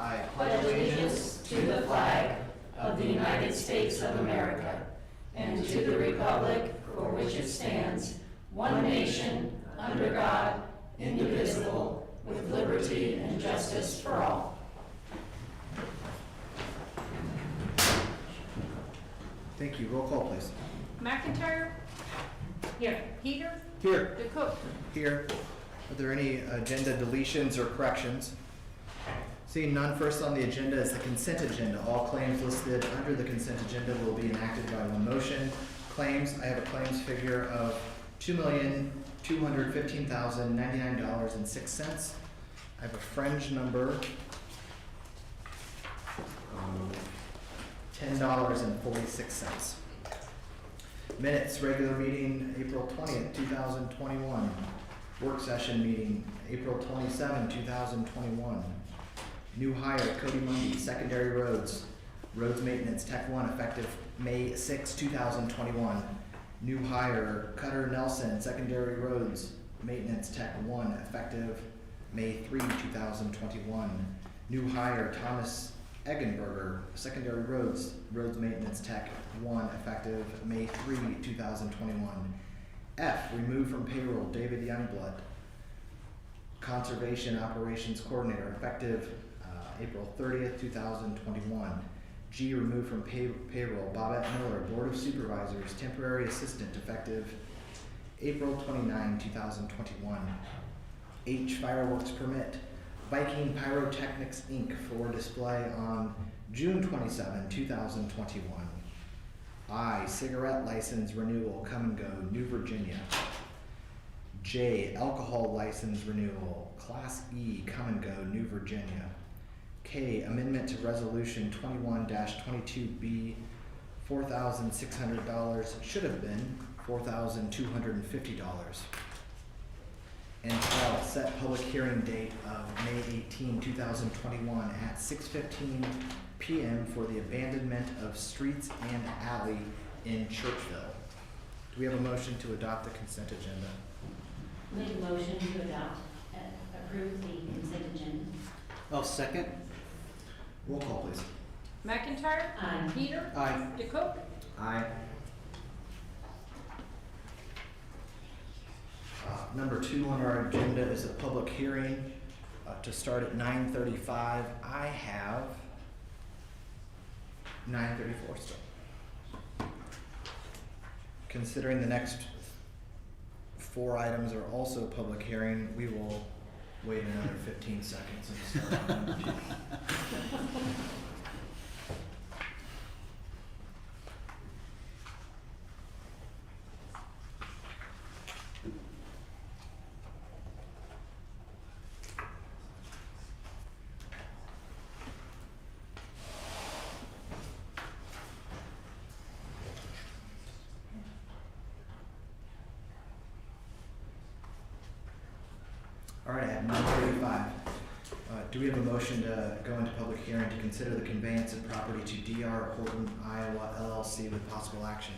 I pledge allegiance to the flag of the United States of America and to the republic for which it stands, one nation, under God, indivisible, with liberty and justice for all. Thank you. Roll call, please. McIntyre? Here. Peter? Here. DeCook? Here. Are there any agenda deletions or corrections? Seeing none, first on the agenda is the consent agenda. All claims listed under the consent agenda will be enacted by one motion. Claims, I have a claims figure of $2,215,099.06. I have a fringe number of $10.46. Minutes, regular meeting, April 20th, 2021. Work session meeting, April 27, 2021. New hire, Cody Mundy, secondary roads, roads maintenance, Tech 1, effective May 6, 2021. New hire, Cutter Nelson, secondary roads, maintenance, Tech 1, effective May 3, 2021. New hire, Thomas Eggenberger, secondary roads, roads maintenance, Tech 1, effective May 3, 2021. F, remove from payroll, David Youngblood, conservation operations coordinator, effective April 30th, 2021. G, remove from payroll, Bobette Miller, Board of Supervisors, temporary assistant, effective April 29, 2021. H, fireworks permit, Viking Pyrotechnics, Inc. for display on June 27, 2021. I, cigarette license renewal, Come and Go, New Virginia. J, alcohol license renewal, Class E, Come and Go, New Virginia. K, amendment to resolution 21-22B, $4,600, should have been $4,250. And L, set public hearing date of May 18, 2021 at 6:15 p.m. for the abandonment of streets and alley in Churchville. Do we have a motion to adopt the consent agenda? Make a motion to approve the consent agenda. I'll second. Roll call, please. McIntyre? Aye. Peter? Aye. DeCook? Aye. Number 2 on our agenda is a public hearing to start at 9:35. I have 9:34 still. Considering the next 4 items are also public hearing, we will wait another 15 seconds and start on number 2. All right, I have 9:35. Do we have a motion to go into public hearing to consider the conveyance of property to D.R. Horton, Iowa LLC with possible action?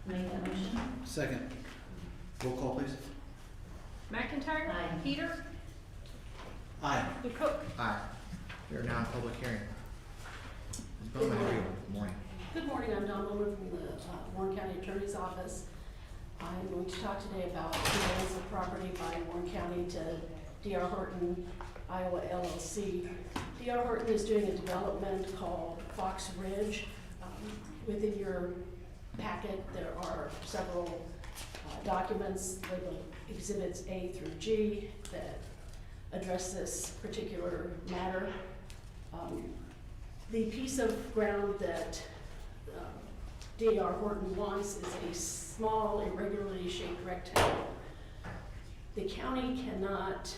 Make that motion. Second. Roll call, please. McIntyre? Aye. Peter? Aye. DeCook? Aye. We are now in public hearing. Ms. Bowman, how are you? Good morning. Good morning, I'm Dawn Bowman from the Warren County Attorney's Office. I'm going to talk today about conveyance of property by Warren County to D.R. Horton, Iowa LLC. D.R. Horton is doing a development called Fox Ridge. Within your packet, there are several documents labeled Exhibits A through G that address this particular matter. The piece of ground that D.R. Horton wants is a small, irregularly shaped rectangle. The county cannot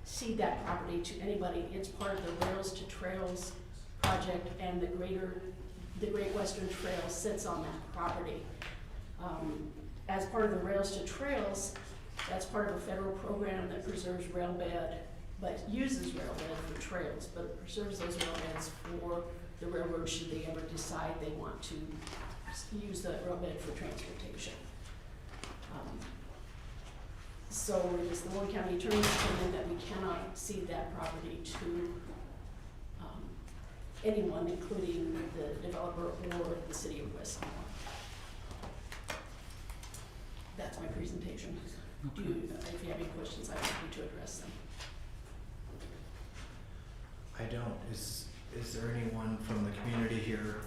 cede that property to anybody. It's part of the Rails to Trails project, and the Great Western Trail sits on that property. As part of the Rails to Trails, that's part of a federal program that preserves rail bed, but uses rail bed for trails, but preserves those rail beds for the railroad should they ever decide they want to use the rail bed for transportation. So it is the Warren County Attorney's opinion that we cannot cede that property to anyone, including the developer or the city of West Seymour. That's my presentation. If you have any questions, I'm happy to address them. I don't. Is there anyone from the community here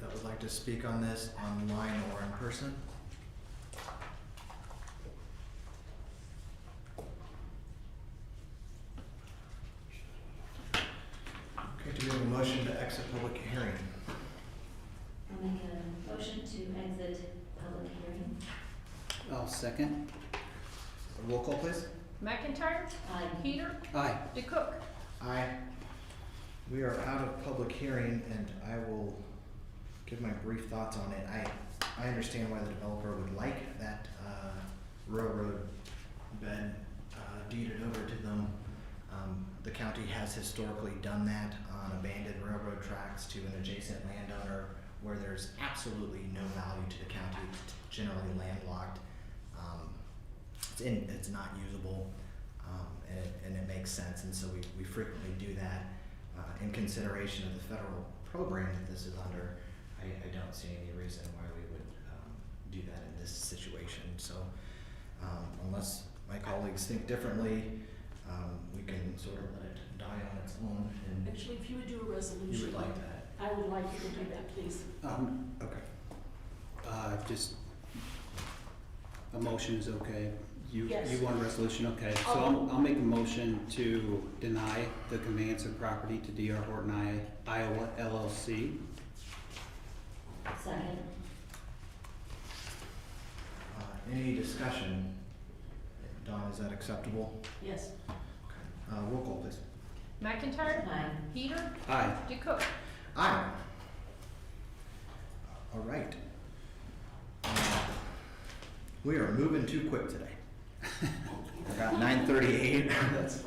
that would like to speak on this online or in person? Okay, do we have a motion to exit public hearing? I'll make a motion to exit public hearing. I'll second. Roll call, please. McIntyre, Aye. Peter, Aye. DeCook. Aye. We are out of public hearing, and I will give my brief thoughts on it. I understand why the developer would like that railroad bed deeded over to them. The county has historically done that on abandoned railroad tracks to an adjacent landowner where there's absolutely no value to the county. It's generally landlocked. It's not usable, and it makes sense, and so we frequently do that. In consideration of the federal program that this is under, I don't see any reason why we would do that in this situation. So unless my colleagues think differently, we can sort of let it die on its own. And Actually, if you would do a resolution. you would like that? I would like you to do that, please. Okay. Just, a motion is okay. You Yes. want a resolution? Okay. So I'll make a motion to deny the conveyance of property to D.R. Horton Iowa LLC. Second. Any discussion? Don, is that acceptable? Yes. Okay. Roll call, please. McIntyre, Aye. Peter, Aye. DeCook. Aye. All right. We are moving too quick today. I got 9:38,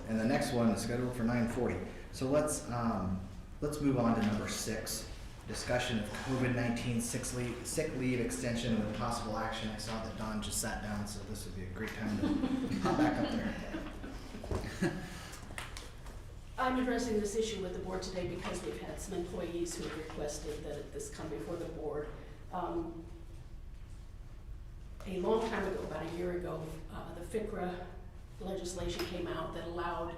and the next one is scheduled for 9:40. So let's move on to number 6, discussion of COVID-19 sick leave extension with possible action. I saw that Don just sat down, so this would be a great time to hop back up there. I'm addressing this issue with the board today because we've had some employees who have requested that this come before the board. A long time ago, about a year ago, the FCRA legislation came out that allowed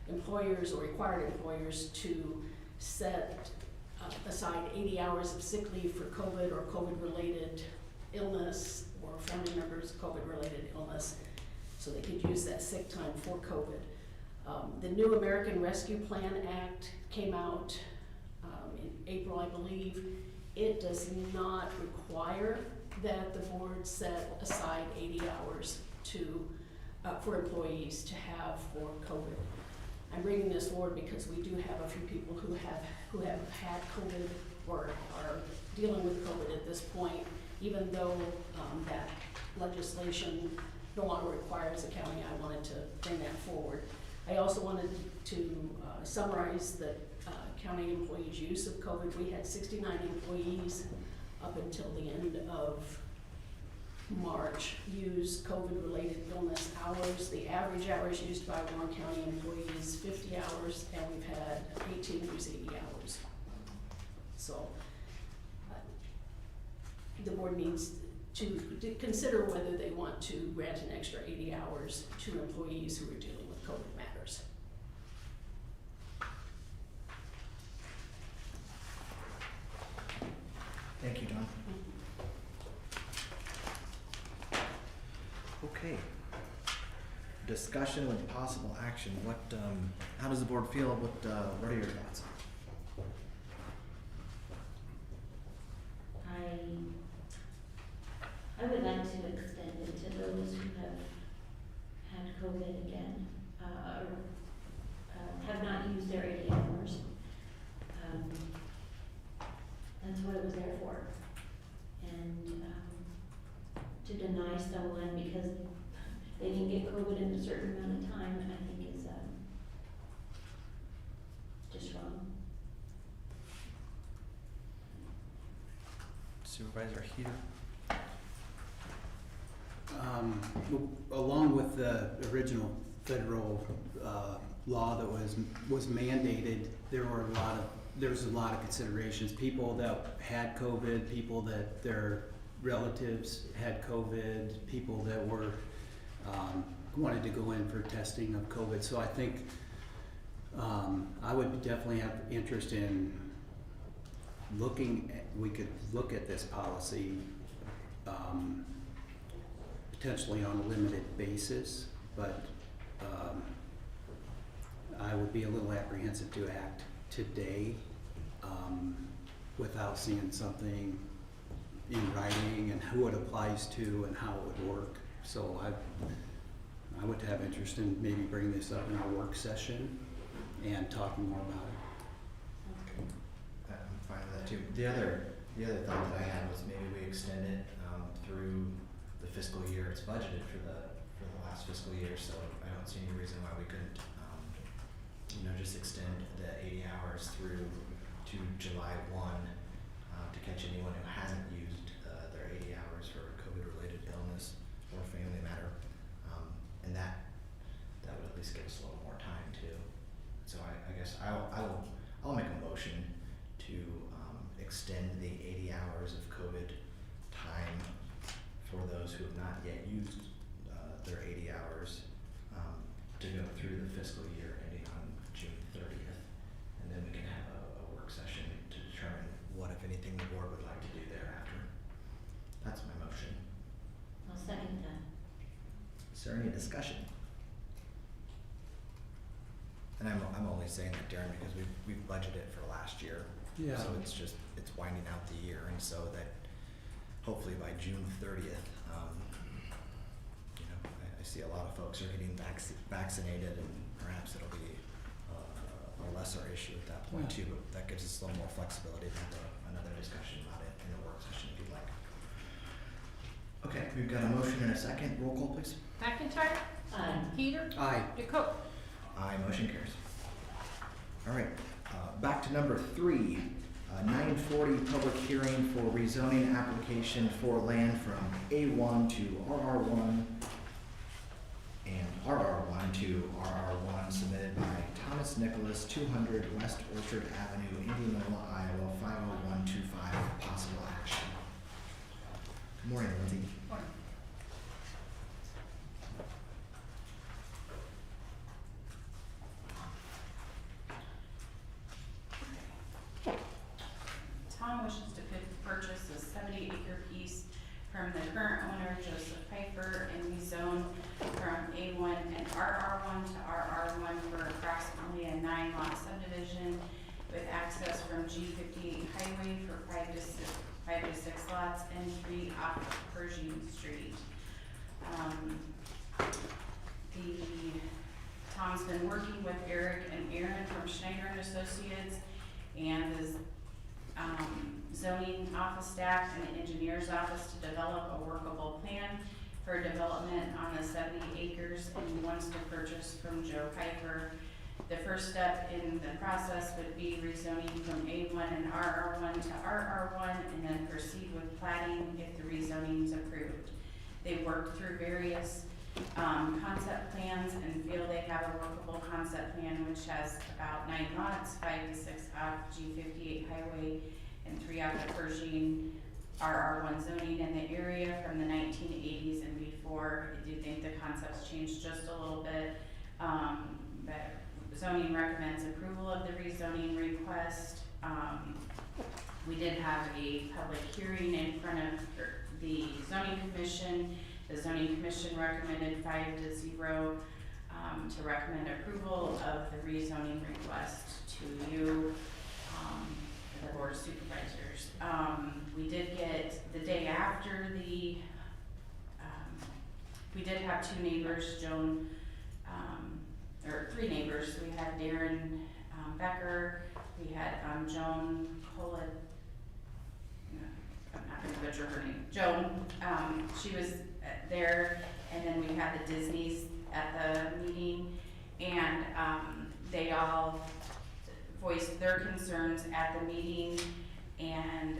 employers or required employers to set aside 80 hours of sick leave for COVID or COVID-related illness or family members' COVID-related illness, so they could use that sick time for COVID. The new American Rescue Plan Act came out in April, I believe. It does not require that the board set aside 80 hours to for employees to have for COVID. I'm bringing this forward because we do have a few people who have had COVID or are dealing with COVID at this point, even though that legislation no longer requires the county. I wanted to bring that forward. I also wanted to summarize the county employees' use of COVID. We had 69 employees up until the end of March use COVID-related illness hours. The average hours used by Warren County employees 50 hours, and we've had 18 use 80 hours. So the board needs to consider whether they want to grant an extra 80 hours to employees who are dealing with COVID matters. Thank you, Don. Okay. Discussion with possible action. How does the board feel? What are your thoughts? I would like to extend it to those who have had COVID again, or have not used their 80 hours. That's what it was there for. And to deny someone because they didn't get COVID in a certain amount of time, I think is just wrong. Supervisor Heater? Along with the original federal law that was mandated, there was a lot of considerations. People that had COVID, people that their relatives had COVID, people that were, wanted to go in for testing of COVID. So I think, I would definitely have interest in we could look at this policy, potentially on a limited basis, but, I would be a little apprehensive to act today, without seeing something in writing and who it applies to and how it would work. So I would have interest in maybe bringing this up in our work session and talking more about it. Okay. I'm fine with that too. The other thought that I had was maybe we extend it through the fiscal year. It's budgeted for the last fiscal year, so I don't see any reason why we couldn't, just extend the 80 hours through to July 1 to catch anyone who hasn't used their 80 hours for COVID-related illness or family matter, and that would at least give us a little more time too. So I guess I'll make a motion to extend the 80 hours of COVID time for those who have not yet used their 80 hours to go through the fiscal year ending on June 30th. And then we can have a work session to determine what, if anything, the board would like to do thereafter. That's my motion. I'll second that. Is there any discussion? And I'm only saying that, Darren, because we've budgeted for last year. Yeah. So it's winding out the year, and so that hopefully by June 30th, I see a lot of folks are getting vaccinated, and perhaps it'll be a lesser issue at that point too, but that gives us a little more flexibility to have another discussion about it in the work session if you'd like. Okay, we've got a motion and a second. Roll call, please. McIntyre. Aye. Peter. Aye. DeCote. Aye, motion carries. All right, back to number 3, 940 public hearing for rezoning application for land from A1 to RR1 and RR1 to RR1 submitted by Thomas Nicholas, 200 West Orchard Avenue, Indianola, Iowa, 50125, possible action. Good morning, Lindsay. Morning. Tom wishes to purchase a 70-acre piece from the current owner, Joseph Piper, and rezone from A1 and RR1 to RR1 for approximately a 9-lot subdivision with access from G58 Highway for 5 to 6 lots and 3 off of Pershing Street. Tom's been working with Eric and Aaron from Schneider and Associates and the zoning office staff and the engineer's office to develop a workable plan for development on the 70 acres, and he wants to purchase from Joe Piper. The first step in the process would be rezoning from A1 and RR1 to RR1 and then proceed with plating if the rezoning is approved. They worked through various concept plans and feel they have a workable concept plan which has about 9 lots, 5 to 6 off G58 Highway and 3 off of Pershing, RR1 zoning in the area from the 1980s and before. I do think the concepts changed just a little bit, but zoning recommends approval of the rezoning request. We did have a public hearing in front of the zoning commission. The zoning commission recommended 5-0 to recommend approval of the rezoning request to you, the board of supervisors. We did get the day after the, we did have 2 neighbors, Joan, or 3 neighbors. We had Darren Becker, we had Joan Collet, I'm not gonna butcher her name, Joan, she was there, and then we had the Disneys at the meeting, and they all voiced their concerns at the meeting, and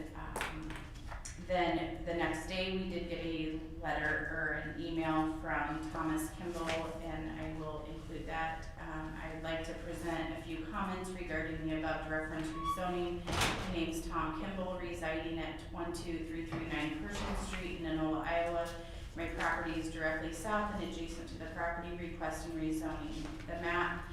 Then the next day, we did get a letter or an email from Thomas Kimball, and I will include that. I'd like to present a few comments regarding the above referenced rezoning. My name's Tom Kimball, residing at 12339 Pershing Street in Enola, Iowa. My property is directly south and adjacent to the property requesting rezoning. The map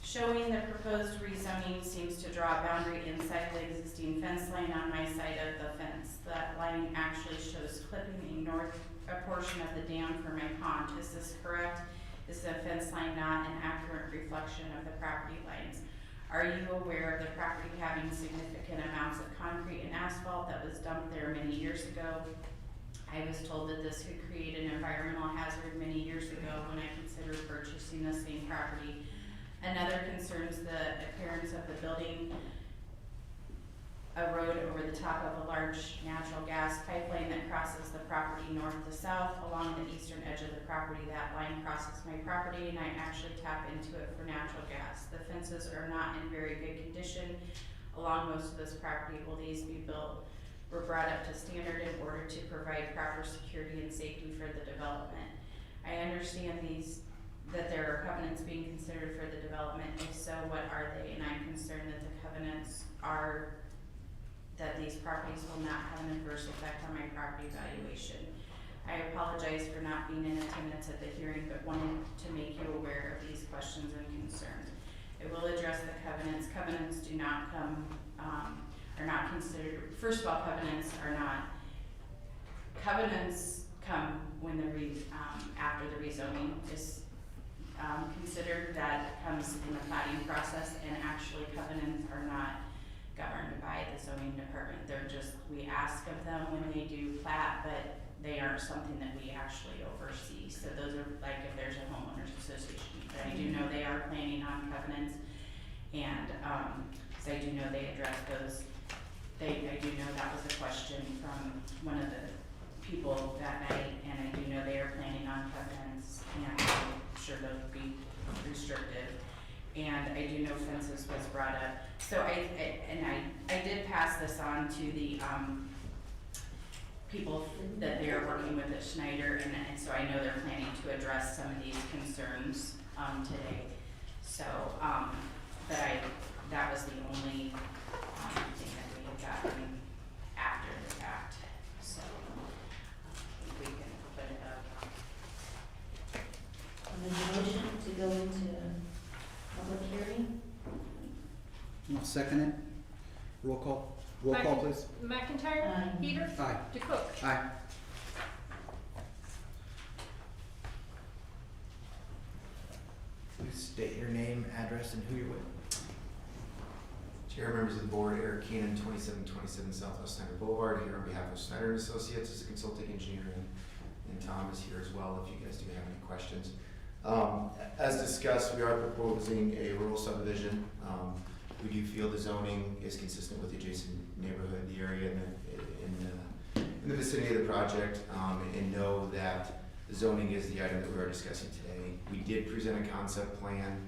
showing the proposed rezoning seems to draw a boundary inside the existing fence line on my side of the fence. That line actually shows clipping a portion of the dam for my pond. Is this correct? Is the fence line not an accurate reflection of the property lines? Are you aware of the property having significant amounts of concrete and asphalt that was dumped there many years ago? I was told that this could create an environmental hazard many years ago when I considered purchasing the same property. Another concern is the appearance of the building, a road over the top of a large natural gas pipeline that crosses the property north to south along the eastern edge of the property. That line crosses my property and I actually tap into it for natural gas. The fences are not in very good condition along most of this property. Will these be built were brought up to standard in order to provide proper security and safety for the development? I understand that there are covenants being considered for the development. If so, what are they? And I'm concerned that the covenants are that these properties will not have an adverse effect on my property valuation. I apologize for not being in attendance at the hearing, but wanted to make you aware of these questions and concerns. I will address the covenants. Covenants do not come, are not considered, first of all, covenants come when after the rezoning is considered. That comes in the plating process, and actually covenants are not governed by the zoning department. They're just, we ask of them when they do plat, but they aren't something that we actually oversee. So those are like if there's a homeowners association. But I do know they are planning on covenants, and so I do know they address those. I do know that was a question from one of the people that night, and I do know they are planning on covenants, and I'm sure those would be restrictive. And I do know fences was brought up. So I did pass this on to the people that they are working with at Schneider, and so I know they're planning to address some of these concerns today. So, but that was the only thing that we had gotten after the fact. So we can put it up. And then the motion to go into public hearing? I'll second it. Roll call. Roll call, please. McIntyre. Aye. Peter. Aye. DeCook. Aye. Please state your name, address, and who you're with. Chair, members of the board, Eric Keenan, 2727 Southwest Snyder Boulevard, here on behalf of Snyder & Associates as a consulting engineer, and Tom is here as well if you guys do have any questions. As discussed, we are proposing a rural subdivision. We do feel the zoning is consistent with the adjacent neighborhood, the area in the vicinity of the project, and know that the zoning is the item that we are discussing today. We did present a concept plan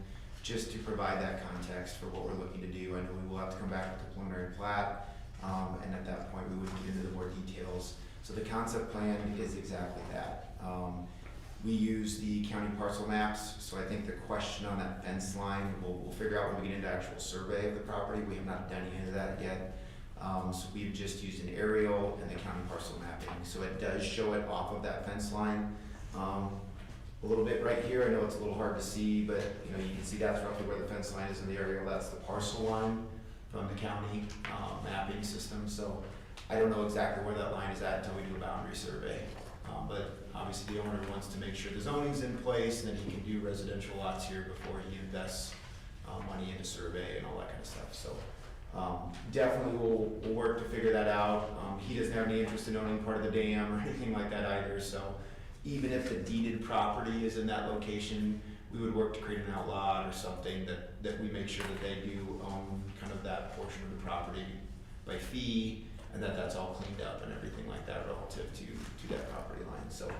just to provide that context for what we're looking to do. I know we will have to come back with the preliminary plat, and at that point we would get into the more details. So the concept plan is exactly that. We use the county parcel maps, so I think the question on that fence line, we'll figure out when we get into actual survey of the property. We have not done any of that yet. So we've just used an aerial and the county parcel mapping. So it does show it off of that fence line. A little bit right here, I know it's a little hard to see, but you can see that's roughly where the fence line is in the aerial. That's the parcel line from the county mapping system. So I don't know exactly where that line is at until we do a boundary survey. But obviously the owner wants to make sure the zoning's in place and then he can do residential lots here before he invests money into survey and all that kind of stuff. So definitely we'll work to figure that out. He doesn't have any interest in owning part of the dam or anything like that either. So even if the deeded property is in that location, we would work to create an outlot or something that we make sure that they do own kind of that portion of the property by fee, and that's all cleaned up and everything like that relative to that property line. So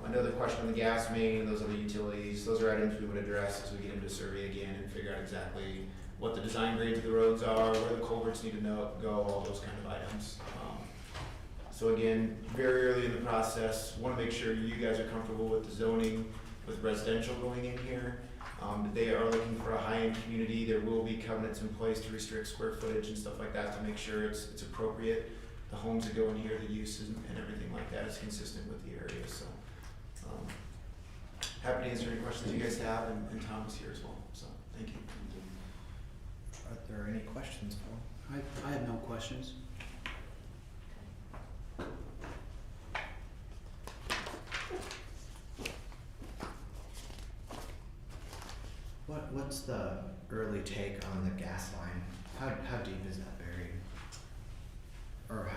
another question on the gas main and those other utilities, those are items we would address as we get into survey again and figure out exactly what the design grades of the roads are, where the culverts need to go, all those kind of items. So again, very early in the process, want to make sure you guys are comfortable with the zoning, with residential going in here. They are looking for a high-end community. There will be covenants in place to restrict square footage and stuff like that to make sure it's appropriate. The homes that go in here, the use and everything like that is consistent with the area, so. Happy to answer any questions you guys have, and Tom is here as well, so, thank you. Are there any questions for him? I have no questions. What's the early take on the gas line? How deep is that buried? Or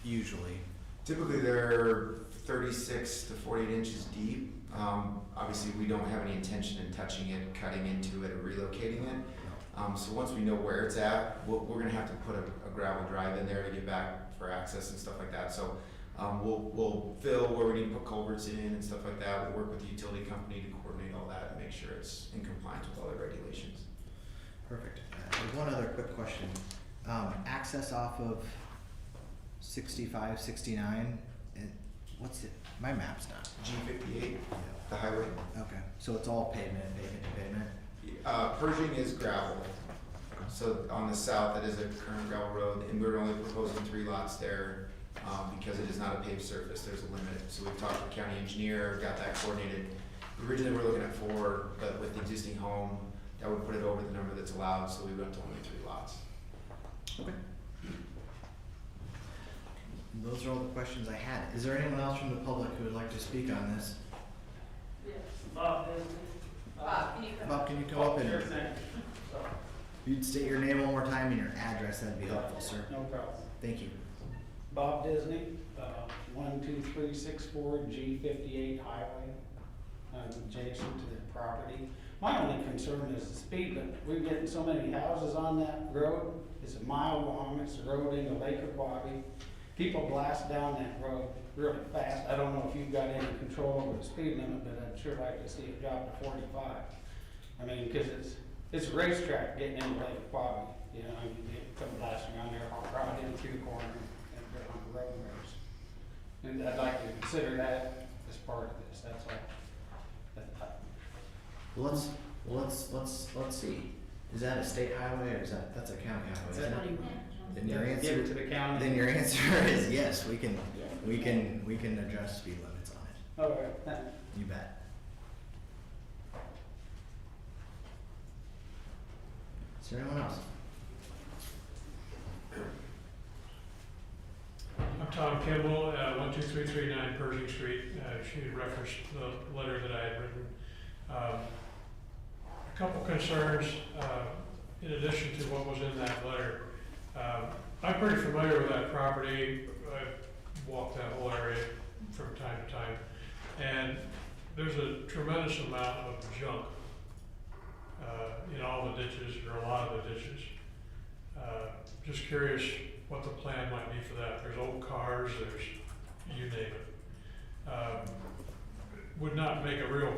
usually? Typically, they're 36 to 48 inches deep. Obviously, we don't have any intention in touching it, cutting into it, or relocating it. So once we know where it's at, we're gonna have to put a gravel drive in there to get back for access and stuff like that. So we'll fill where we need to put culverts in and stuff like that. We'll work with the utility company to coordinate all that and make sure it's in compliance with all the regulations. Perfect. One other quick question. Access off of 65, 69, and what's it? My map's not. G58, the highway. Okay, so it's all pavement to pavement? Pershing is gravel. So on the south, that is a current gravel road, and we're only proposing 3 lots there because it is not a paved surface. There's a limit. So we've talked with the county engineer, got that coordinated. Originally, we're looking at 4, but with the existing home, that would put it over the number that's allowed, so we went to only 3 lots. Okay. Those are all the questions I had. Is there anyone else from the public who would like to speak on this? Bob, can you come? Bob, can you come up and you'd state your name one more time and your address? That'd be helpful, sir. No problem. Thank you. Bob Disney, 12364 G58 Highway, adjacent to the property. My only concern is the speed limit. We're getting so many houses on that road. It's a mile long. It's a road into Lake Aquabi. People blast down that road really fast. I don't know if you've got any control over the speed limit, but I'd sure like to see it drop to 45. I mean, because it's a racetrack getting into Lake Aquabi. You know, you come blasting around there, right in through the corner and go on the road race. And I'd like to consider that as part of this. That's all. Let's see. Is that a state highway or that's a county highway? Isn't it? Then your Give it answer, to the county. then your answer is yes. We can adjust speed limits on it. All right, thanks. You bet. Is there anyone else? I'm Tom Kimball, 12339 Pershing Street. She referenced the letter that I had written. A couple concerns in addition to what was in that letter. I'm pretty familiar with that property. I've walked that whole area from time to time. And there's a tremendous amount of junk in all the ditches, or a lot of the ditches. Just curious what the plan might be for that. There's old cars, there's you name it. Would not make a real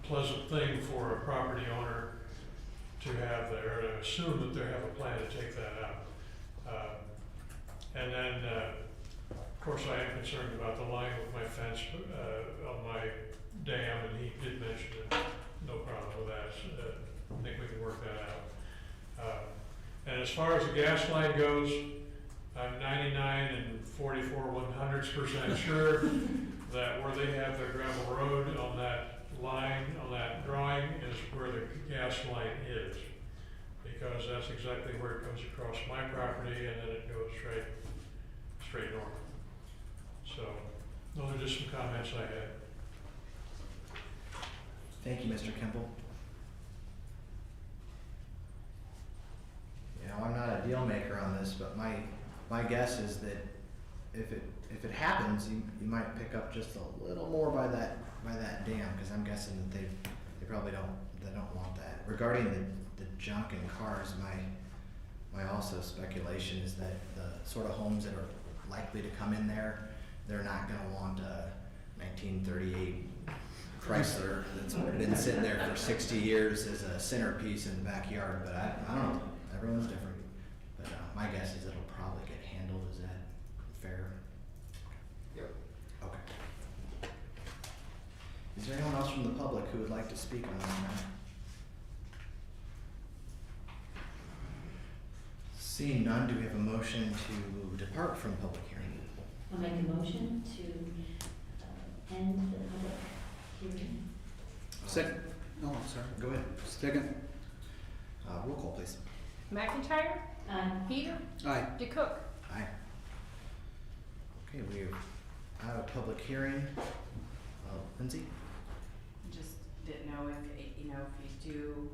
pleasant thing for a property owner to have there, and I assume that they have a plan to take that out. And then, of course, I am concerned about the line with my fence on my dam, and he did mention it. No problem with that. I think we can work that out. And as far as the gas line goes, I'm 99 and 44/100% sure that where they have their gravel road on that line, on that drawing, is where the gas line is. Because that's exactly where it goes across my property, and then it goes straight north. So, those are just some comments I had. Thank you, Mr. Kimball. You know, I'm not a deal maker on this, but my guess is that if it happens, you might pick up just a little more by that dam, because I'm guessing that they probably don't want that. Regarding the junk in cars, my also speculation is that the sort of homes that are likely to come in there, they're not going to want a 1938 Chrysler that's been sitting there for 60 years as a centerpiece in the backyard. But I don't know. Everyone's different. But my guess is it'll probably get handled as that fair? Yep. Okay. Is there anyone else from the public who would like to speak on this matter? Seeing none, do we have a motion to depart from public hearing? I'll make a motion to end the public hearing. Second, oh, I'm sorry. Go ahead. Second. Roll call, please. McIntyre, Aye. Peter, Aye. DeCook. Aye. Okay, we are out of public hearing. Lindsay? Just didn't know if, you know, if you do,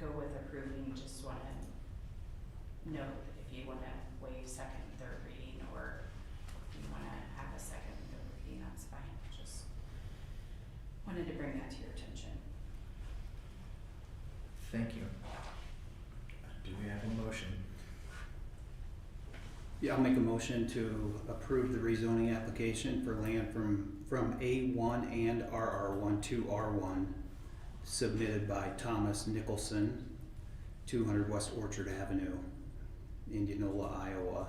go with approving, just wanna note if you wanna waive second and third reading, or if you wanna have a second and third reading, that's fine, just wanted to bring that to your attention. Thank you. Do we have a motion? Yeah, I'll make a motion to approve the rezoning application for land from A1 and RR1 to R1 submitted by Thomas Nicholson, 200 West Orchard Avenue, Indianola, Iowa,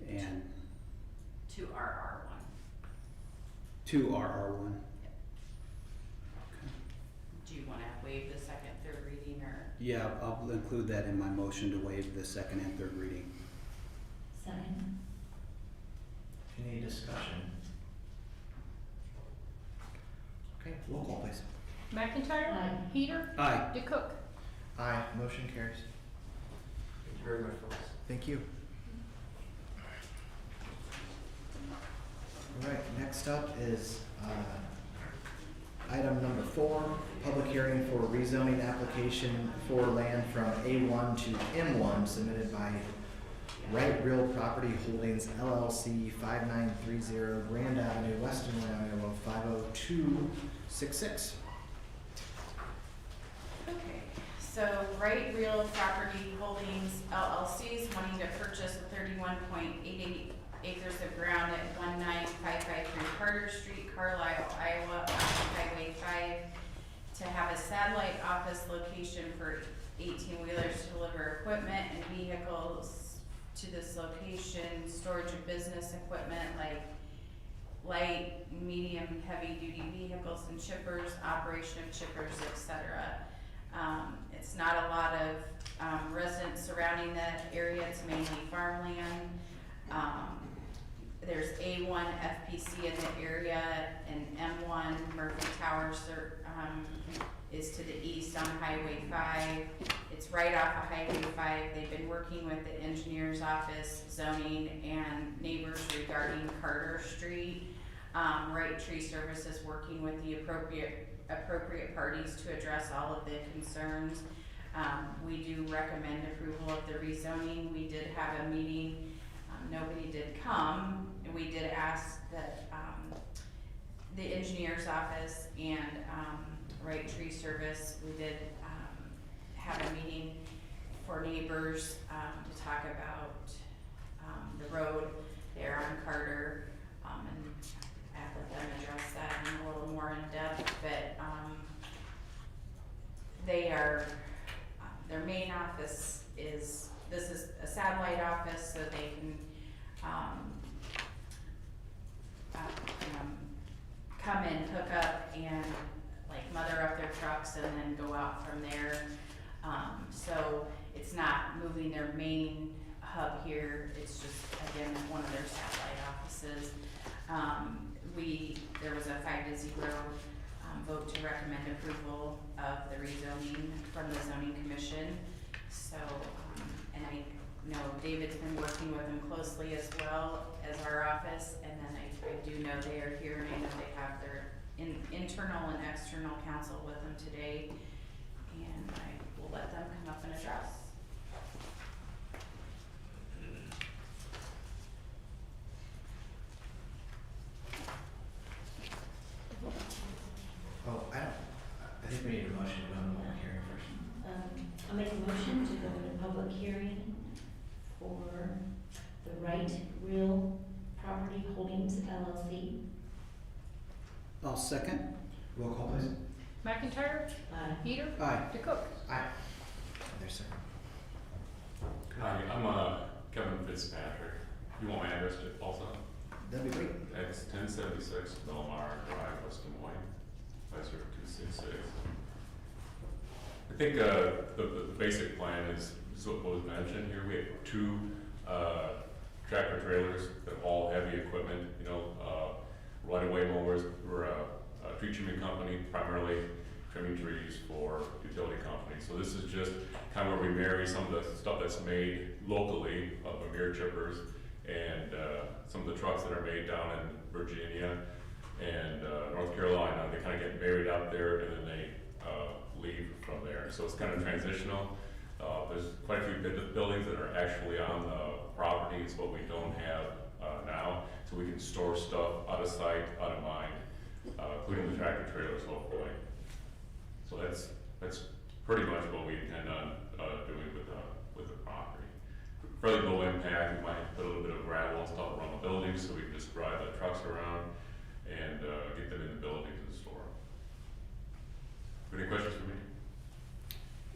and To RR1. to RR1. Do you wanna waive the second, third reading, or? Yeah, I'll include that in my motion to waive the second and third reading. Second. Any discussion? Okay, roll call, please. McIntyre, Aye. Peter, Aye. DeCook. Aye, motion carries. Thank you very much, folks. Thank you. All right, next up is item number 4, public hearing for rezoning application for land from A1 to M1 submitted by Right Real Property Holdings LLC, 5930 Grand Avenue, Weston, Iowa, 50266. Okay, so Right Real Property Holdings LLC is wanting to purchase 31.88 acres of ground at 19553 Carter Street, Carlisle, Iowa, on Highway 5, to have a satellite office location for 18-wheelers to deliver equipment and vehicles to this location, storage of business equipment like light, medium, heavy-duty vehicles and chippers, operation of chippers, etc. It's not a lot of residents surrounding that area. It's mainly farmland. There's A1 FPC in the area, and M1 Murphy Towers is to the east on Highway 5. It's right off of Highway 5. They've been working with the engineer's office, zoning, and neighbors regarding Carter Street. Right Tree Service is working with the appropriate parties to address all of the concerns. We do recommend approval of the rezoning. We did have a meeting. Nobody did come, and we did ask that the engineer's office and Right Tree Service, we did have a meeting for neighbors to talk about the road there on Carter, and let them address that in a little more in depth. But they are their main office is, this is a satellite office, so they can come in, hook up, and like mother up their trucks and then go out from there. So it's not moving their main hub here, it's just, again, one of their satellite offices. There was a 5-0 vote to recommend approval of the rezoning from the zoning commission. So, and I know David's been working with them closely as well as our office, and then I do know they are here, and I know they have their internal and external counsel with them today, and I will let them come up and address. Oh, I think we need a motion to go into public hearing first. I'll make a motion to go into public hearing for the Right Real Property Holdings LLC. I'll second. Roll call, please. McIntyre, Aye. Peter, Aye. DeCook. Aye. There's second. Hi, I'm Kevin Fitzpatrick. You want my address also? That'd be great. It's 1076 Belmar Drive, West Des Moines, 50266. I think the basic plan is what was mentioned here. We have 2 tractor trailers that haul heavy equipment, you know, right-of-way mowers. We're a tree trimming company, primarily trimming trees for utility companies. So this is just kind of where we marry some of the stuff that's made locally, Vermeer chippers, and some of the trucks that are made down in Virginia and North Carolina. They kind of get buried out there and then they leave from there. So it's kind of transitional. There's quite a few buildings that are actually on the property. It's what we don't have now. So we can store stuff out of sight, out of mind, including the tractor trailers hopefully. So that's pretty much what we intend on doing with the property. Fairly low impact. We might put a little bit of gravel and stuff around the buildings so we can just drive the trucks around and get them in the buildings and store them. Any questions for me?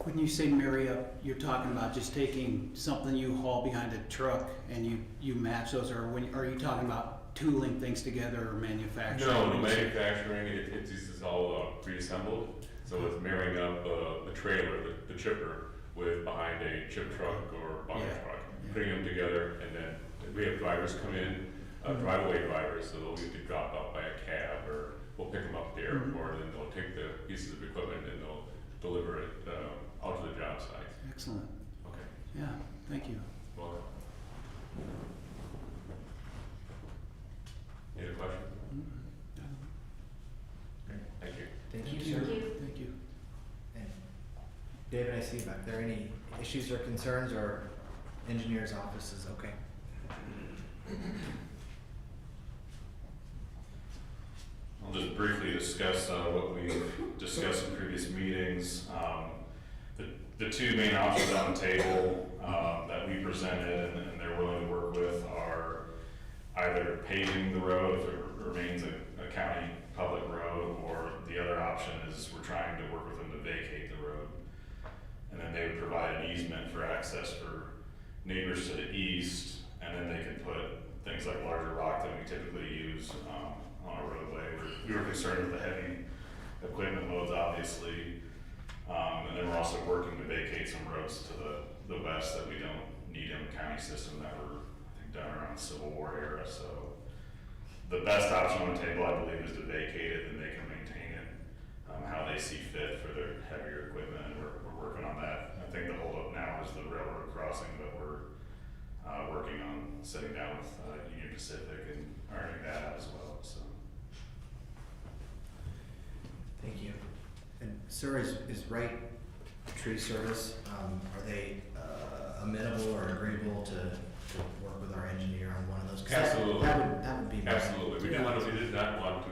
When you say marry up, you're talking about just taking something you haul behind a truck and you match those, or are you talking about tooling things together or manufacturing? No, manufacturing, it's all pre-assembled. So it's marrying up the trailer, the chipper, with behind a chip truck or bucket truck, putting them together, and then we have drivers come in, driveway drivers, so they'll get dropped off by a cab, or we'll pick them up at the airport, and then they'll take the pieces of equipment and they'll deliver it out to the job site. Excellent. Okay. Yeah, thank you. Well, any other questions? Thank you. Thank you, sir. Thank you. And David, I see you back there. Any issues or concerns, or engineer's office is okay? I'll just briefly discuss what we've discussed in previous meetings. The 2 main options on the table that we presented and they're willing to work with are either paving the road if it remains a county public road, or the other option is we're trying to work with them to vacate the road. And then they would provide an easement for access for neighbors to the east, and then they could put things like larger rock that we typically use on a roadway. We were concerned with the heavy equipment loads, obviously, and then we're also working to vacate some roads to the west that we don't need in the county system that were, I think, done around the Civil War era. So the best option on the table, I believe, is to vacate it, and they can maintain it how they see fit for their heavier equipment, and we're working on that. I think the holdup now is the railroad crossing, but we're working on sitting down with Union Pacific and ironing that out as well. So. Thank you. And sir, is Wright Tree Service, are they amenable or agreeable to work with our engineer on one of those? 'Cause Absolutely. That would be. Absolutely. We did not want to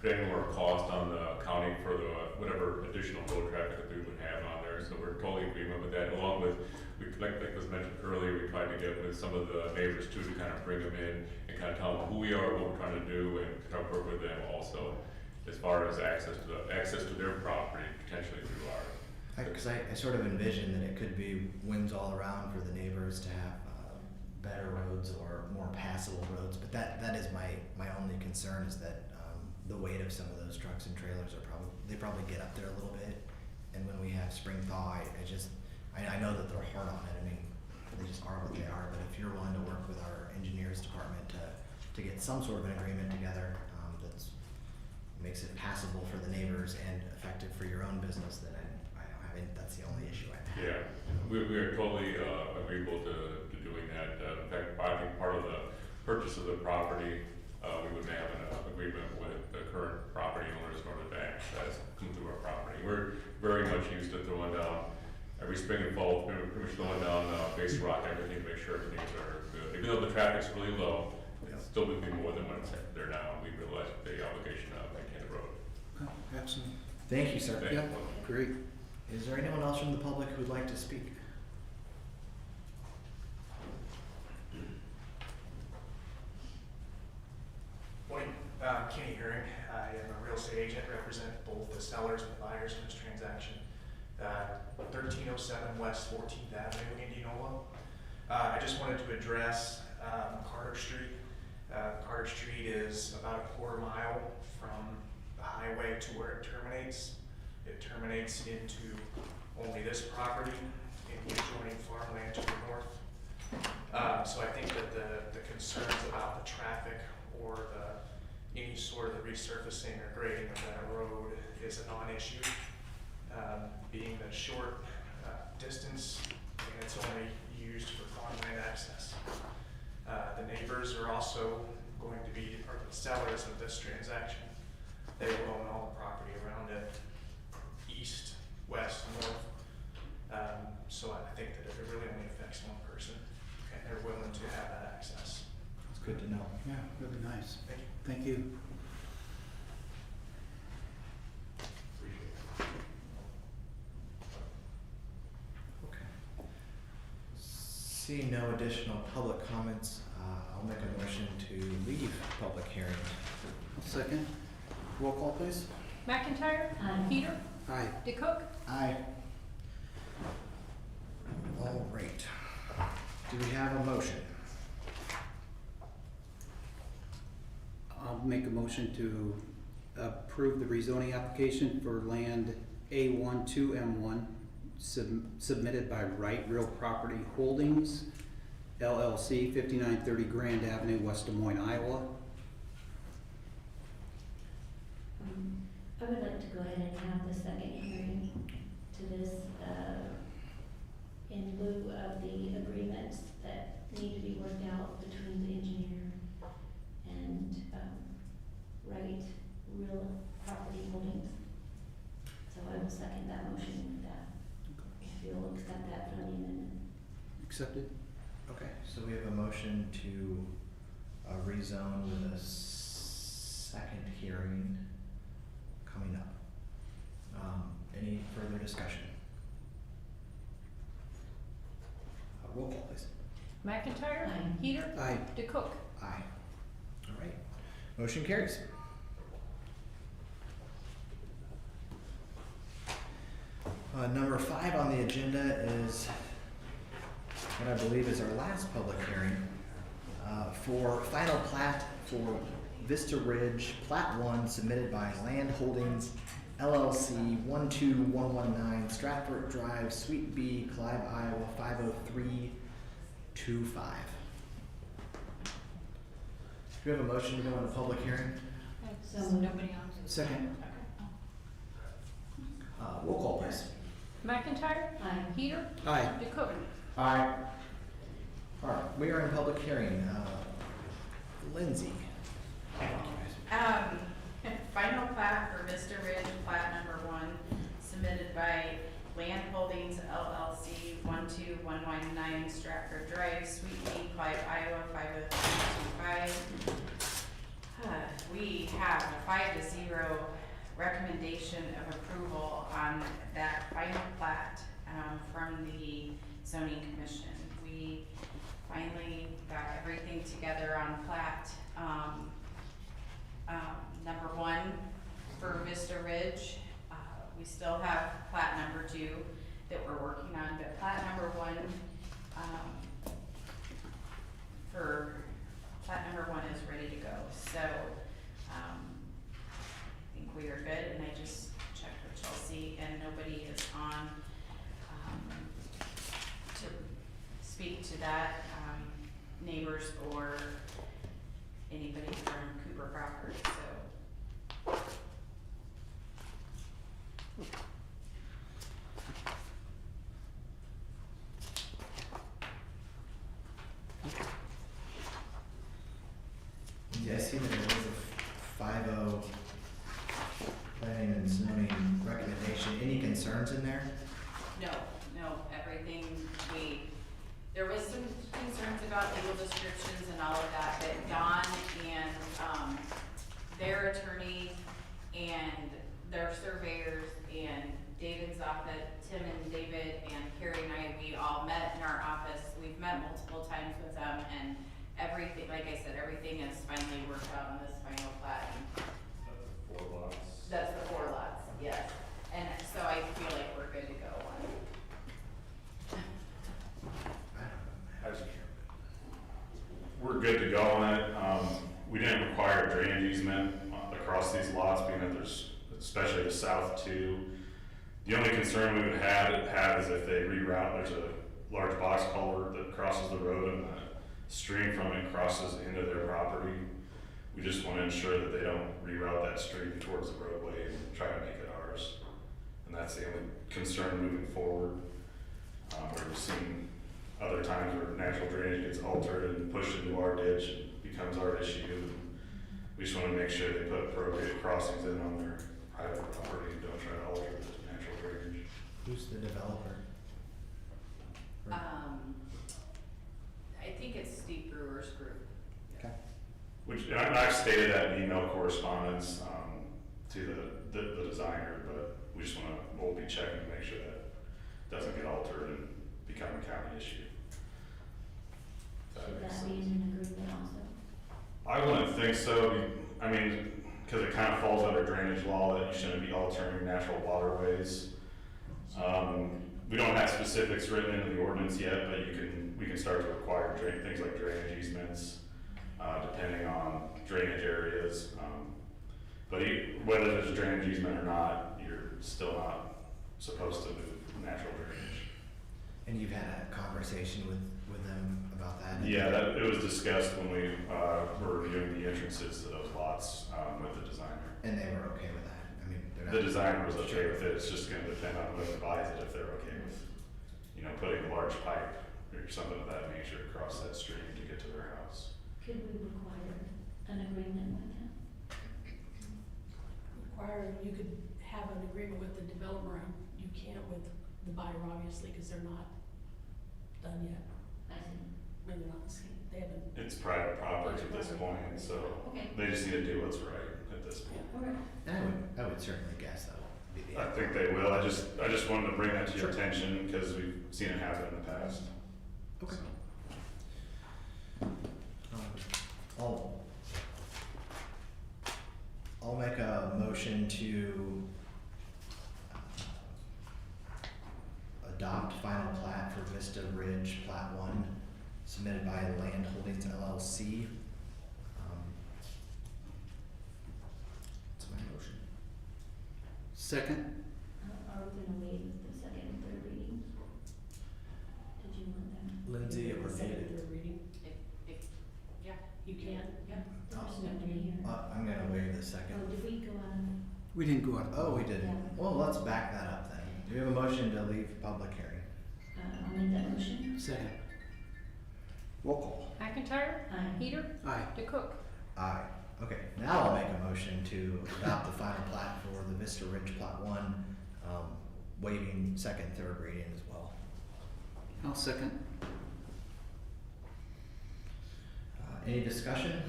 put any more cost on the county for whatever additional road traffic that we would have on there. So we're totally in agreement with that. Along with, like was mentioned earlier, we tried to get with some of the neighbors too, to kind of bring them in and kind of tell them who we are, what we're trying to do, and kind of work with them also as far as access to their property, potentially through our. Because I sort of envision that it could be wins all around for the neighbors to have better roads or more passable roads, but that is my only concern, is that the weight of some of those trucks and trailers are probably get up there a little bit, and when we have spring thaw, I know that they're hard on it. I mean, they just are what they are. But if you're willing to work with our engineers department to get some sort of an agreement together that's makes it passable for the neighbors and effective for your own business, then that's the only issue I have. Yeah, we are totally agreeable to doing that. In fact, I think part of the purchase of the property, we would have an agreement with the current property owners in order to access, come through our property. We're very much used to throwing down every spring and fall, pretty much throwing down base rock, everything to make sure things are good. Even though the traffic's really low, it still would be more than what's there now. We realize the obligation of maintaining the road. Oh, excellent. Thank you, sir. Thank you. Great. Is there anyone else from the public who would like to speak? Morning, Kenny Herring. I am a real estate agent, represent both the sellers and the buyers in this transaction. 1307 West 14th Avenue, Indianola. I just wanted to address Carter Street. Carter Street is about a quarter mile from the highway to where it terminates. It terminates into only this property and the adjoining farmland to the north. So I think that the concerns about the traffic or any sort of the resurfacing or grading of that road is a non-issue. Being the short distance and it's only used for farmland access. The neighbors are also going to be, or the sellers of this transaction. They will own all the property around it, east, west, north. So I think that it really only affects one person, and they're willing to have that access. It's good to know. Yeah, really nice. Thank you. Thank you. Okay. Seeing no additional public comments, I'll make a motion to leave public hearing. Second? Roll call, please. McIntyre. Aye. Peter. Aye. DeCook. Aye. All right. Do we have a motion? I'll make a motion to approve the rezoning application for land A12M1 submitted by Right Real Property Holdings, LLC, 5930 Grand Avenue, West Des Moines, Iowa. I would like to go ahead and have the second hearing to this, in lieu of the agreements that need to be worked out between the engineer and, Right Real Property Holdings. So I will second that motion with that. If you'll accept that from the amendment. Accepted? Okay, so we have a motion to rezone with a second hearing coming up. Any further discussion? Roll call, please. McIntyre. Aye. Peter. Aye. DeCook. Aye. All right, motion carries. Number 5 on the agenda is what I believe is our last public hearing for final plat for Vista Ridge, Plat 1 submitted by Land Holdings LLC 12119 Stratford Drive, Suite B, Clive, Iowa 50325. Do we have a motion to go into public hearing? So nobody else. Second? Roll call, please. McIntyre. Aye. Peter. Aye. DeCook. Aye. All right, we are in public hearing. Lindsay. Final plat for Vista Ridge, plat number 1, submitted by Land Holdings LLC, 12119 Stratford Drive, Suite B, Clive, Iowa 50325. We have a 5-0 recommendation of approval on that final plat from the zoning commission. We finally got everything together on plat number 1 for Vista Ridge. We still have plat number 2 that we're working on, but plat number 1 for plat number 1 is ready to go. So I think we are good, and I just checked with Chelsea, and nobody is on to speak to that, neighbors or anybody from Cooper Crawford, so. Yeah, I see that there was a 5-0 planning and zoning recommendation. Any concerns in there? No, everything, there was some concerns about legal descriptions and all of that, but Don and, their attorney and their surveyors and David's office, Tim and David and Carrie and I, we all met in our office. We've met multiple times with them, and everything, like I said, everything is finally worked out on this final plat. That's the 4 lots. That's the 4 lots, yes. And so I feel like we're good to go on it. I don't know. I just we're good to go on it. We didn't require a drainage easement across these lots, being that there's, especially the south two. The only concern we would have is if they reroute, there's a large box culvert that crosses the road and the stream from it crosses into their property. We just want to ensure that they don't reroute that stream towards the roadway and try to make it ours. And that's the only concern moving forward. Where we've seen other times where natural drainage gets altered and pushed into our ditch and becomes our issue. And we just want to make sure they put appropriate crossings in on their private property and don't try to alter the natural drainage. Who's the developer? I think it's Steve Brewer's group. Okay. Which, and I've stated that in email correspondence, to the designer, but we just wanna, we'll be checking to make sure that doesn't get altered and become a county issue. If Should makes that be sense. in an agreement also? I wouldn't think so, I mean, cause it kind of falls under drainage law that you shouldn't be altering natural waterways. We don't have specifics written into the ordinance yet, but we can start to require things like drainage easements, depending on drainage areas. But whether there's a drainage easement or not, you're still not supposed to move natural drainage. And you've had a conversation with them about that? Yeah, it was discussed when we were reviewing the entrances to those lots with the designer. And they were okay with that? I mean, they're not. The designer was okay with it, it's just gonna depend on whoever buys it, if they're okay with, putting a large pipe or something of that nature across that stream to get to their house. Could we require an agreement with him? You could have an agreement with the developer, you can't with the buyer, obviously, because they're not done yet. I see. I mean, they're not, they haven't. It's private property at this point, so Okay. they just need to do what's right at this point. All right. I would certainly guess that would be the. I think they will, I just wanted to bring that to your Sure. attention, because we've seen it happen in the past. Okay. I'll make a motion to adopt final plat for Vista Ridge Plat 1 submitted by Land Holdings LLC. That's my motion. Second? Are we gonna waive the second and third readings? Did you want that? Lindsay or Second, David? third reading, Yeah, you can. yeah. There's nobody here. I'm gonna waive the second. Oh, did we go on? We didn't go out of. Oh, we didn't. Well, let's back that up then. Do we have a motion to leave public hearing? I'll make that motion. Second. Roll call. McIntyre? Aye. Peter? Aye. DeCook? Aye. Okay, now I'll make a motion to adopt the final plat for the Vista Ridge Plat 1, waiving second, third reading as well. I'll second. Any discussion?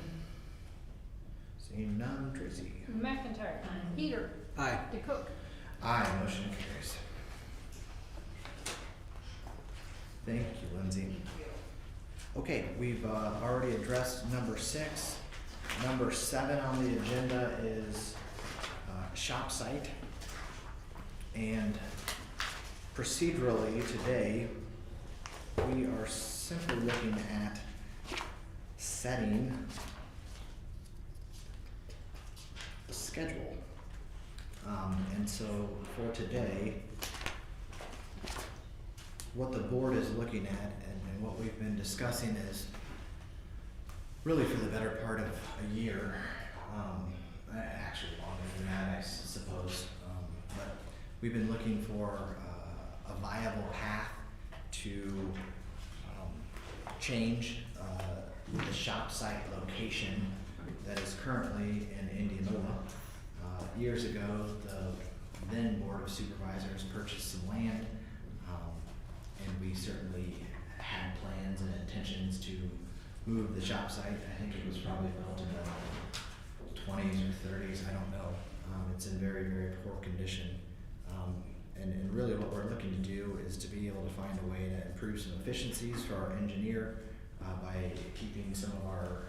Seeing none, Tracy? McIntyre? Aye. Peter? Aye. DeCook? Aye, motion carries. Thank you, Lindsay. Thank you. Okay, we've already addressed number 6. Number 7 on the agenda is shop site. And procedurally today, we are simply looking at setting the schedule. And so for today, what the board is looking at and what we've been discussing is really for the better part of a year, actually longer than that, I suppose. But we've been looking for a viable path to change the shop site location that is currently in Indianola. Years ago, the then Board of Supervisors purchased some land, and we certainly had plans and intentions to move the shop site. I think it was probably built in the 20s or 30s, I don't know. It's in very, very poor condition. And really what we're looking to do is to be able to find a way to improve some efficiencies for our engineer by keeping some of our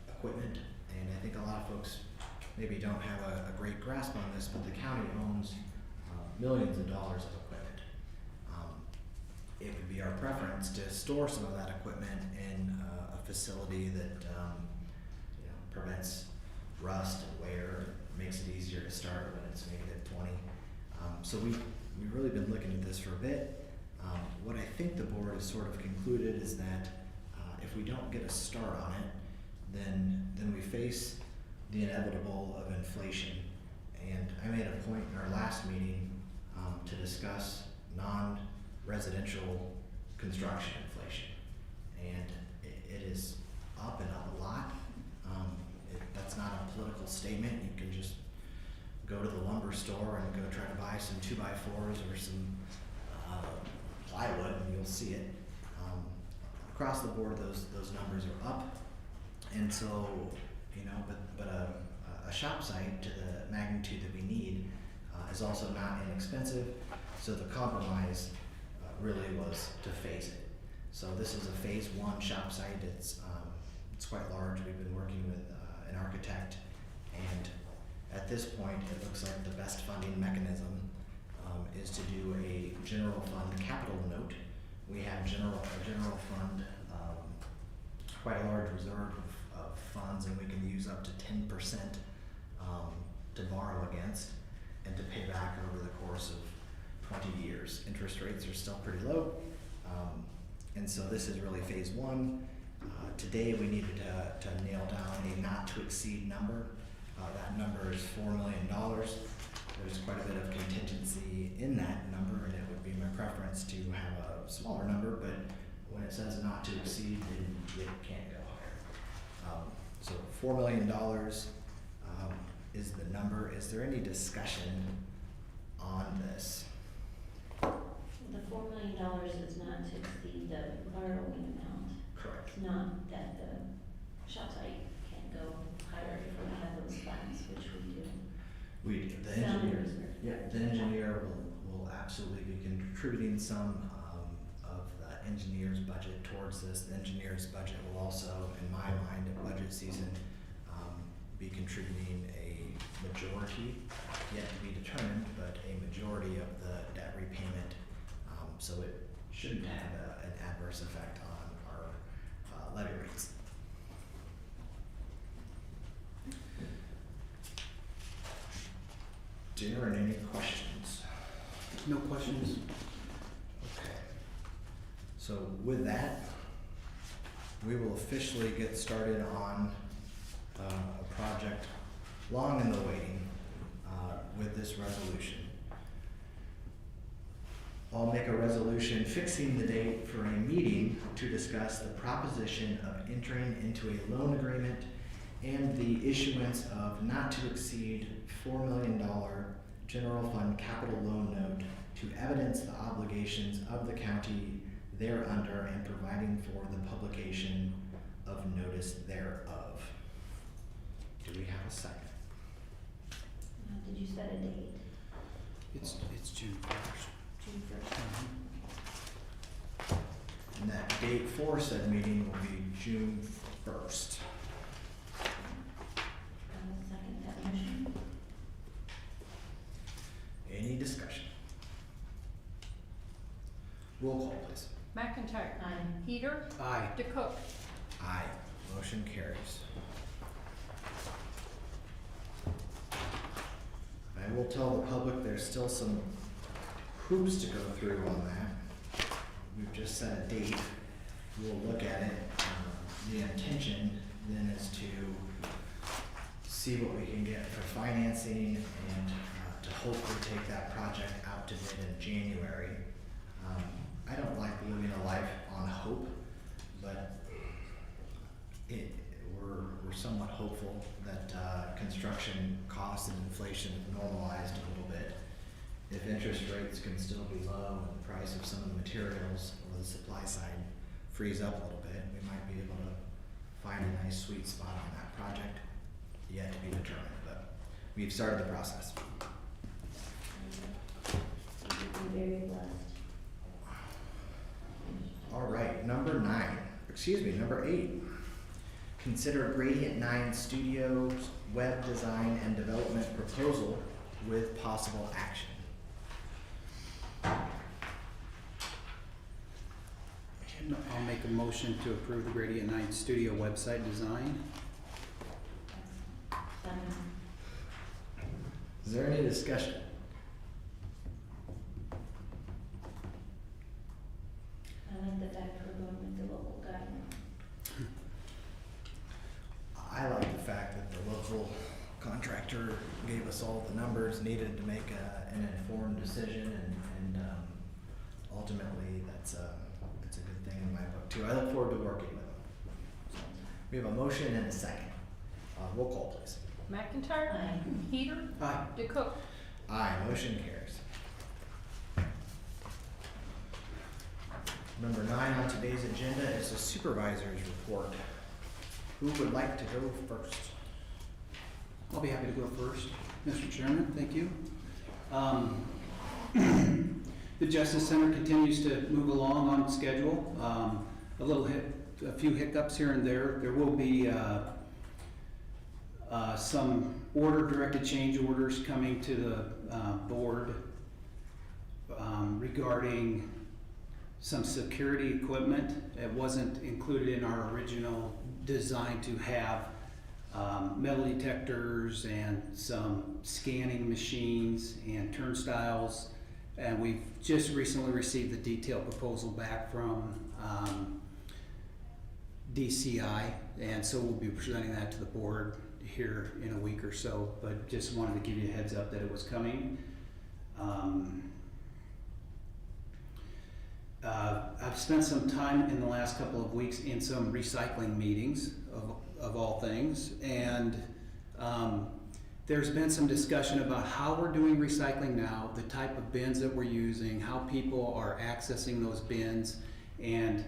equipment. And I think a lot of folks maybe don't have a great grasp on this, but the county owns millions of dollars of equipment. It would be our preference to store some of that equipment in a facility that, prevents rust and wear, makes it easier to start when it's -20. So we've really been looking at this for a bit. What I think the board has sort of concluded is that if we don't get a start on it, then we face the inevitable of inflation. And I made a point in our last meeting to discuss non-residential construction inflation. And it is up and up a lot. That's not a political statement. You can just go to the lumber store and go try to buy some 2x4s or some plywood, and you'll see it. Across the board, those numbers are up, and so but a shop site to the magnitude that we need is also not inexpensive. So the compromise really was to phase it. So this is a phase 1 shop site. It's quite large. We've been working with an architect, and at this point, it looks like the best funding mechanism is to do a general fund capital note. We have a general fund, quite a large reserve of funds, and we can use up to 10% to borrow against and to pay back over the course of 20 years. Interest rates are still pretty low, and so this is really phase 1. Today we needed to nail down a not to exceed number. That number is $4 million. There's quite a bit of contingency in that number, and it would be my preference to have a smaller number, but when it says not to exceed, then it can't go higher. So $4 million is the number. Is there any discussion on this? The $4 million is not to exceed the borrowing amount. Correct. It's not that the shop site can't go higher if we have those funds, which we do. The engineer will absolutely be contributing some of the engineer's budget towards this. The engineer's budget will also, in my mind, at budget season, be contributing a majority, yet to be determined, but a majority of the debt repayment. So it shouldn't have an adverse effect on our levy rates. Darren, any questions? No questions? Okay. So with that, we will officially get started on a project long in the waiting with this resolution. I'll make a resolution fixing the date for a meeting to discuss the proposition of entering into a loan agreement and the issuance of not to exceed $4 million general fund capital loan note to evidence the obligations of the county thereunder and providing for the publication of notice thereof. Do we have a second? Did you set a date? It's June 1st. June 1st? And that date for said meeting will be June 1st. I will second that motion. Any discussion? Roll call, please. McIntyre. Aye. Heater. Aye. DeCook. Aye. Motion carries. I will tell the public there's still some hoops to go through on that. We've just set a date. We'll look at it. The intention then is to see what we can get for financing and to hopefully take that project out to bid in January. I don't like living a life on hope, but we're somewhat hopeful that construction costs and inflation have normalized a little bit. If interest rates can still be low and the price of some of the materials or the supply side frees up a little bit, we might be able to find a nice sweet spot on that project, yet to be determined, but we've started the process. You've been very blessed. All right, number 8. Consider Gradient 9 Studios web design and development proposal with possible action. I'll make a motion to approve the Gradient Night Studio website design. Is there any discussion? I like the fact we're going with the local guy. I like the fact that the local contractor gave us all the numbers needed to make an informed decision, and ultimately, that's a good thing in my book too. I look forward to working with them. So, we have a motion and a second. Roll call, please. McIntyre. Aye. Heater. Aye. DeCook. Aye, motion carries. Number 9 on today's agenda is the supervisor's report. Who would like to go first? I'll be happy to go first, Mr. Chairman, thank you. The Justice Center continues to move along on schedule. A few hiccups here and there. There will be some order-directed change orders coming to the board regarding some security equipment. It wasn't included in our original design to have metal detectors and some scanning machines and turnstiles. And we've just recently received the detailed proposal back from DCI, and so we'll be presenting that to the board here in a week or so, but just wanted to give you a heads up that it was coming. I've spent some time in the last couple of weeks in some recycling meetings of all things, and there's been some discussion about how we're doing recycling now, the type of bins that we're using, how people are accessing those bins, and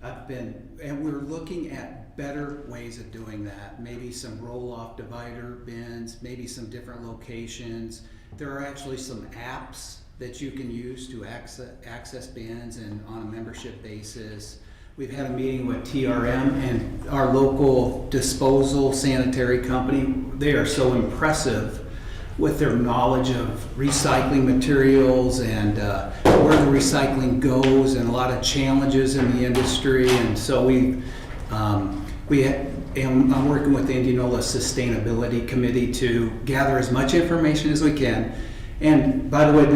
we're looking at better ways of doing that. Maybe some roll-off divider bins, maybe some different locations. There are actually some apps that you can use to access bins and on a membership basis. We've had a meeting with TRM and our local disposal sanitary company. They are so impressive with their knowledge of recycling materials and where the recycling goes, and a lot of challenges in the industry. And so I'm working with the Indianola Sustainability Committee to gather as much information as we can. And by the way,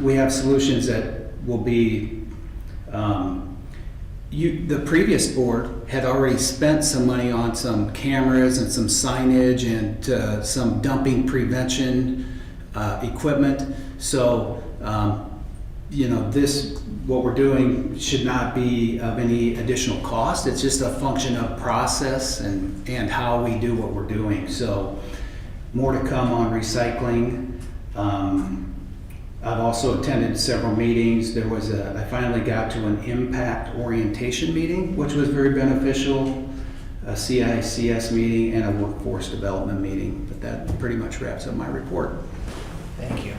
we have solutions that will be, the previous board had already spent some money on some cameras and some signage and some dumping prevention equipment. So, what we're doing should not be of any additional cost. It's just a function of process and how we do what we're doing. So, more to come on recycling. I've also attended several meetings. I finally got to an impact orientation meeting, which was very beneficial, a CICS meeting, and a workforce development meeting. But that pretty much wraps up my report. Thank you.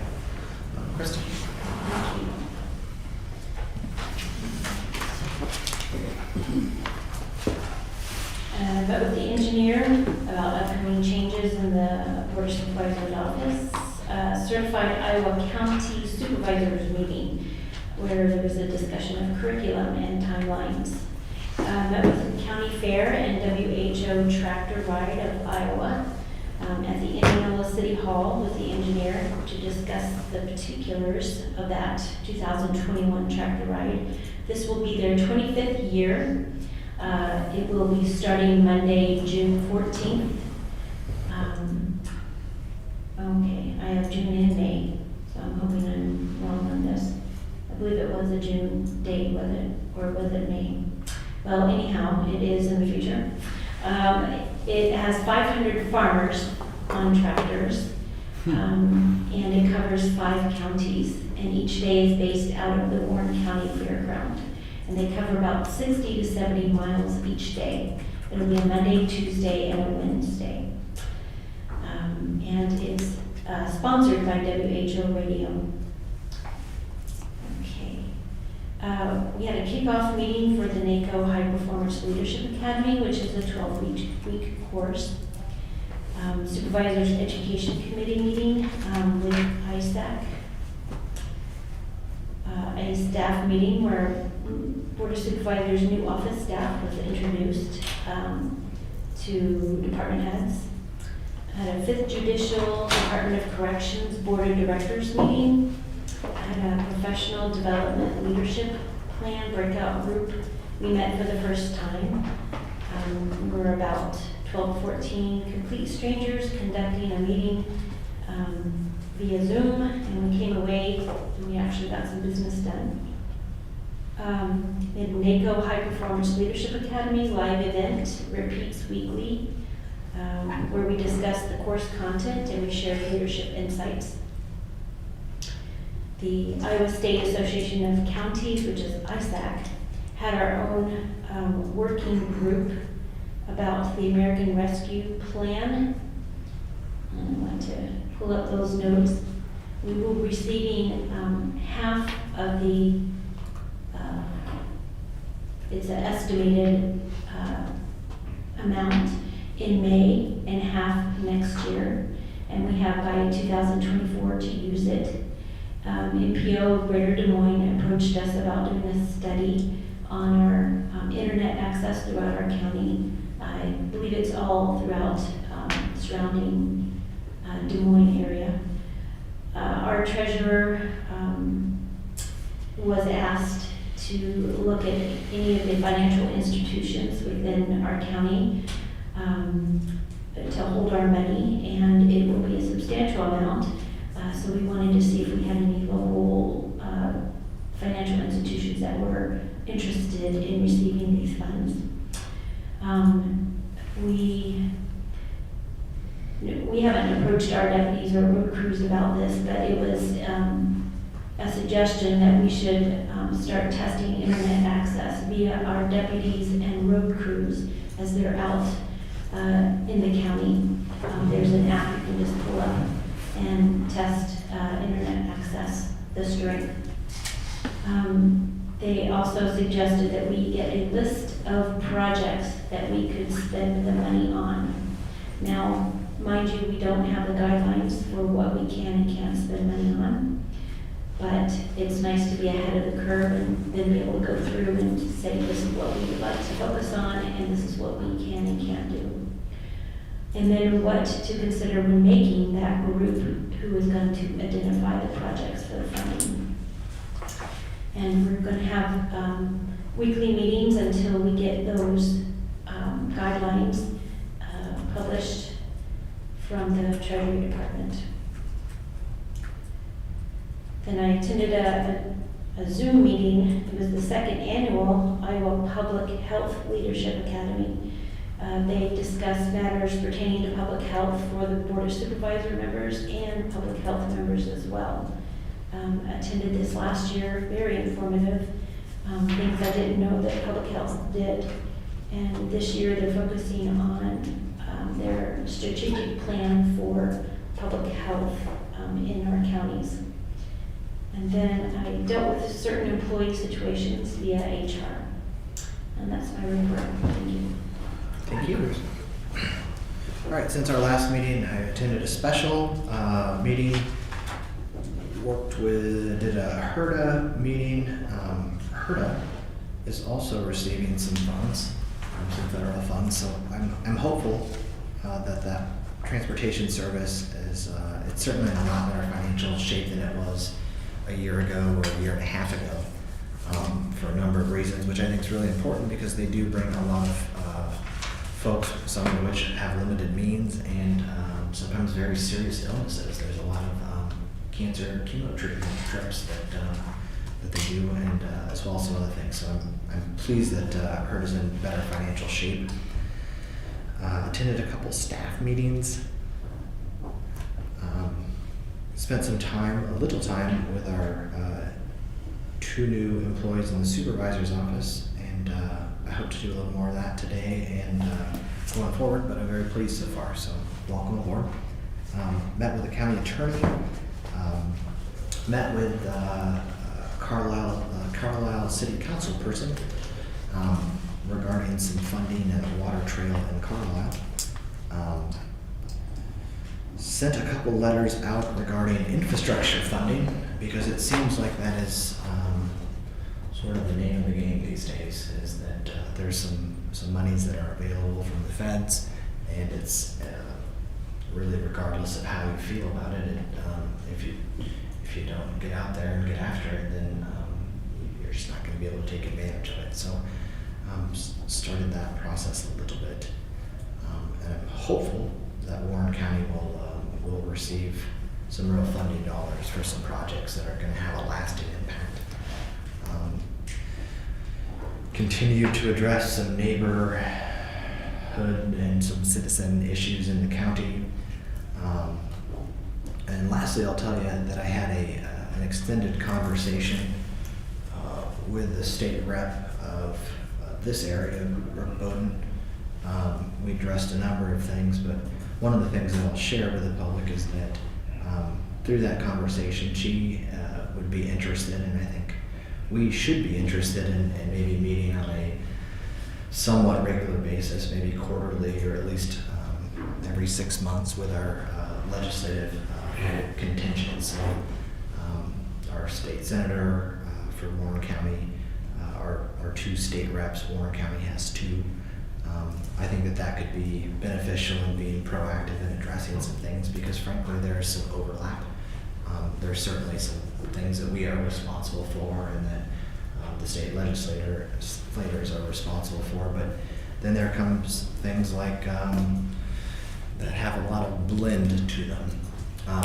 Kristen? Met with the engineer about upcoming changes in the Board of Supervisors office. Certified Iowa County Supervisors meeting where there was a discussion of curriculum and timelines. Met with the County Fair and WHO Tractor Ride of Iowa at the Indianola City Hall with the engineer to discuss the particulars of that 2021 tractor ride. This will be their 25th year. It will be starting Monday, June 14th. Okay, I have June and May, so I'm hoping I'm wrong on this. I believe it was a June date, was it? Or was it May? Well, anyhow, it is in the future. It has 500 farmers on tractors, and it covers 5 counties, and each day is based out of the Warren County Fairground. And they cover about 60 to 70 miles each day. It'll be a Monday, Tuesday, and a Wednesday. And it's sponsored by WHO Radio. Okay. We had a kickoff meeting for the NACO High Performance Leadership Academy, which is a 12-week course. Supervisors Education Committee meeting with ISAC. A a staff meeting where Board of Supervisors' new office staff was introduced to department heads. Had a 5th Judicial Department of Corrections Board of Directors meeting. Had a professional development leadership plan breakout group. We met for the first time. We were about 12, 14 complete strangers conducting a meeting via Zoom, and we came away and we actually got some business done. In NACO High Performance Leadership Academy live event repeats weekly, where we discuss the course content and we share leadership insights. The Iowa State Association of Counties, which is ISAC, had our own working group about the American Rescue Plan. And I want to pull up those notes. We will be receiving half of the, it's an estimated amount in May and half next year. And we have by 2024 to use it. MPO of Greater Des Moines approached us about doing a study on our internet access throughout our county. I believe it's all throughout surrounding Des Moines area. Our treasurer was asked to look at any of the financial institutions within our county to hold our money, and it will be a substantial amount. So we wanted to see if we had any local financial institutions that were interested in receiving these funds. We haven't approached our deputies or road crews about this, but it was a suggestion that we should start testing internet access via our deputies and road crews as they're out in the county. There's an app you can just pull up and test internet access, the strength. They also suggested that we get a list of projects that we could spend the money on. Now, mind you, we don't have the guidelines for what we can and can't spend money on, but it's nice to be ahead of the curve and then be able to go through and say this is what we would like to focus on and this is what we can and can't do. And then what to consider when making that group who is going to identify the projects for the funding. And we're going to have weekly meetings until we get those guidelines published from the Treasury Department. Then I attended a Zoom meeting. It was the second annual Iowa Public Health Leadership Academy. They discussed matters pertaining to public health for the Board of Supervisor members and public health members as well. Attended this last year, very informative, things I didn't know that public health did. And this year they're focusing on their strategic plan for public health in our counties. And then I dealt with certain employee situations via HR. And that's my report. Thank you. Thank you. All right, since our last meeting, I attended a special meeting, did a HERDA meeting. HERDA is also receiving some funds, some federal funds, so I'm hopeful that transportation service is, it's certainly in a lot better financial shape than it was a year ago or a year and a half ago, for a number of reasons, which I think is really important because they do bring a lot of folks, some of which have limited means and sometimes very serious illnesses. There's a lot of cancer chemo treatment trips that they do, and as well as some other things. So I'm pleased that HERD is in better financial shape. Attended a couple staff meetings. Spent some time, a little time, with our 2 new employees in the supervisor's office, and I hope to do a little more of that today and going forward, but I'm very pleased so far, so welcome aboard. Met with the county attorney, met with Carlisle City Council person regarding some funding at the water trail in Carlisle. Sent a couple letters out regarding infrastructure funding because it seems like that is sort of the name of the game these days, is that there's some monies that are available from the feds, and it's really regardless of how you feel about it. If you don't get out there and get after it, then you're just not going to be able to take advantage of it. So started that process a little bit, and I'm hopeful that Warren County will receive some real funding dollars for some projects that are going to have a lasting impact. Continue to address some neighborhood and some citizen issues in the county. And lastly, I'll tell you that I had an extended conversation with the state rep of this area, Brooke Bowden. We addressed a number of things, but one of the things that I'll share with the public is that through that conversation, she would be interested, and I think we should be interested in maybe meeting on a somewhat regular basis, maybe quarterly or at least every 6 months with our legislative contingents. Our state senator for Warren County, our 2 state reps, Warren County has 2. I think that could be beneficial in being proactive in addressing some things, because frankly there is some overlap. There's certainly some things that we are responsible for and that the state legislators are responsible for, but then there comes things like that have a lot of blend to them.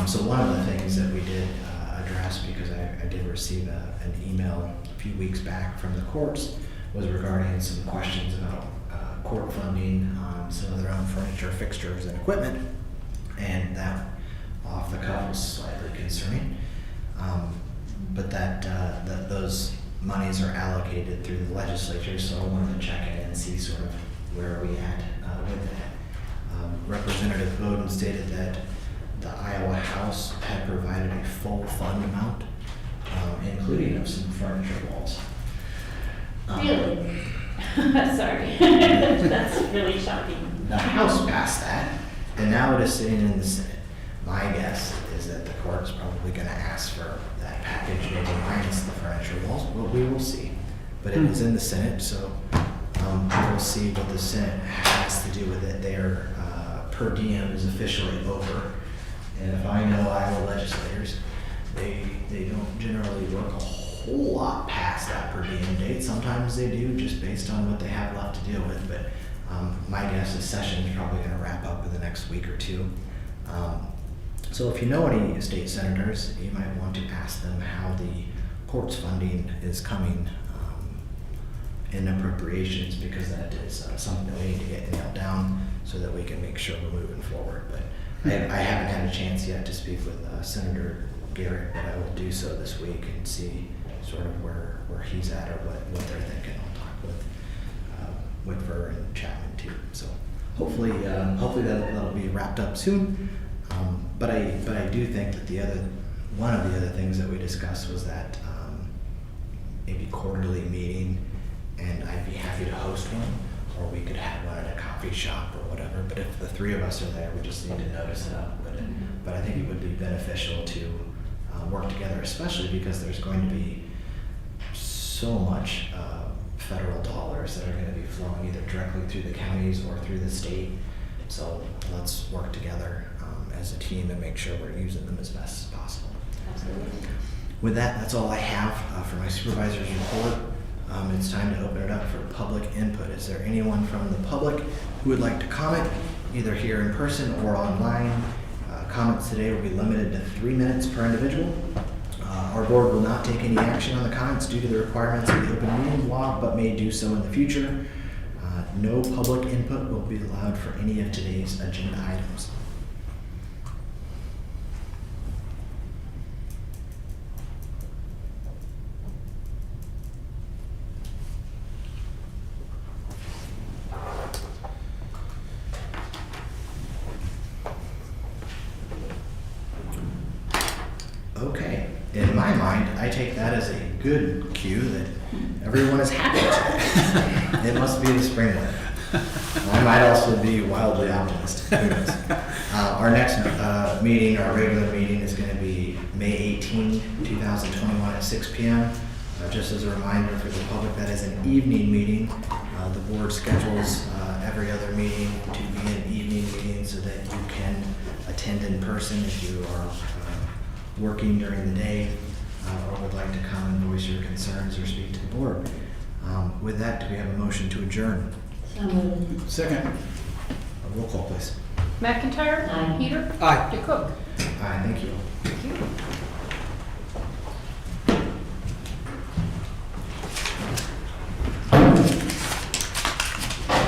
So one of the things that we did address, because I did receive an email a few weeks back from the courts, was regarding some questions about court funding on some of their own furniture, fixtures, and equipment, and that off the cuff was slightly concerning. But that those monies are allocated through the legislature, so I wanted to check in and see sort of where are we at with that. Representative Bowden stated that the Iowa House had provided a full fund amount, including of some furniture walls. Really? Sorry, that's really shocking. The House passed that, and now it is sitting in the Senate. My guess is that the court's probably going to ask for that package, maybe minus the furniture walls. Well, we will see. But it is in the Senate, so we will see what the Senate has to do with it. Their per diem is officially over, and if I know Iowa legislators, they don't generally work a whole lot past that per diem date. Sometimes they do, just based on what they have left to deal with. But my guess is session is probably going to wrap up in the next week or 2. So if you know any state senators, you might want to ask them how the court's funding is coming in appropriations, because that is something that we need to get nailed down so that we can make sure we're moving forward. But I haven't had a chance yet to speak with Senator Garrett, but I will do so this week and see sort of where he's at or what they're thinking. I'll talk with Whitver and Chapman too. So hopefully that'll be wrapped up soon. But I do think that one of the other things that we discussed was that maybe quarterly meeting, and I'd be happy to host one, or we could have one at a coffee shop or whatever. But if the 3 of us are there, we just need to notice it up. But I think it would be beneficial to work together, especially because there's going to be so much federal dollars that are going to be flowing either directly through the counties or through the state. So let's work together as a team and make sure we're using them as best as possible. Absolutely. With that, that's all I have for my supervisor's report. It's time to open it up for public input. Is there anyone from the public who would like to comment, either here in person or online? Comments today will be limited to 3 minutes per individual. Our board will not take any action on the comments due to the requirements of the open meeting law, but may do so in the future. No public input will be allowed for any of today's agenda items. Okay, in my mind, I take that as a good cue that everyone is happy today. It must be the spring weather. I might also be wildly optimistic. Who knows? Our next meeting, our regular meeting, is going to be May 18, 2021 at 6 p.m. Just as a reminder for the public, that is an evening meeting. The board schedules every other meeting to be an evening meeting so that you can attend in person if you are working during the day or would like to come and voice your concerns or speak to the board. With that, do we have a motion to adjourn? So moved. Second. A roll call, please. McIntyre. Aye. Peter. Aye. DeCook. Aye, thank you.